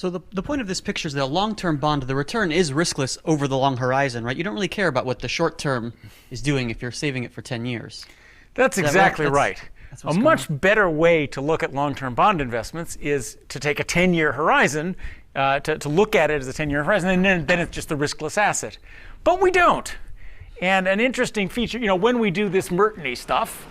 So the point of this picture is that a long-term bond, the return is riskless over the long horizon, right? You don't really care about what the short term is doing if you're saving it for 10 years. That's exactly right. That's A much better way to look at long-term bond investments is to take a 10-year horizon, to look at it as a 10-year horizon, and then it's just a riskless asset. But we don't. And an interesting feature, when we do this Merton-y stuff,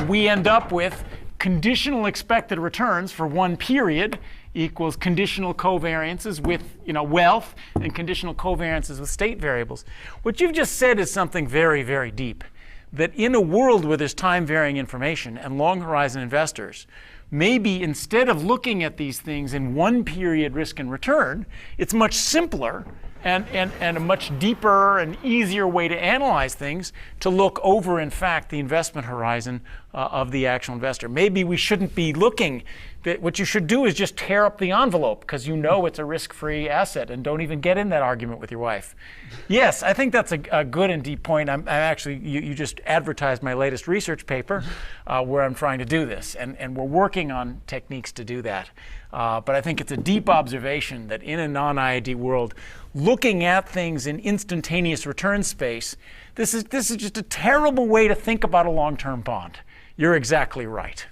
we end up with conditional expected returns for one period equals conditional covariances with wealth and conditional covariances with state variables. What you've just said is something very, very deep. That in a world where there's time-varying information and long-horizon investors, maybe instead of looking at these things in one period risk and return, it's much simpler and a much deeper and easier way to analyze things to look over, in fact, the investment horizon of the actual investor. Maybe we shouldn't be looking. What you should do is just tear up the envelope because it's a risk-free asset, and don't even get in that argument with your wife. Yes, I think that's a good and deep point. I'm actually, you just advertised my latest research paper where I'm trying to do this, and we're working on techniques to do that. But I think it's a deep observation that in a non-IID world, looking at things in instantaneous return space, this is just a terrible way to think about a long-term bond. You're exactly right.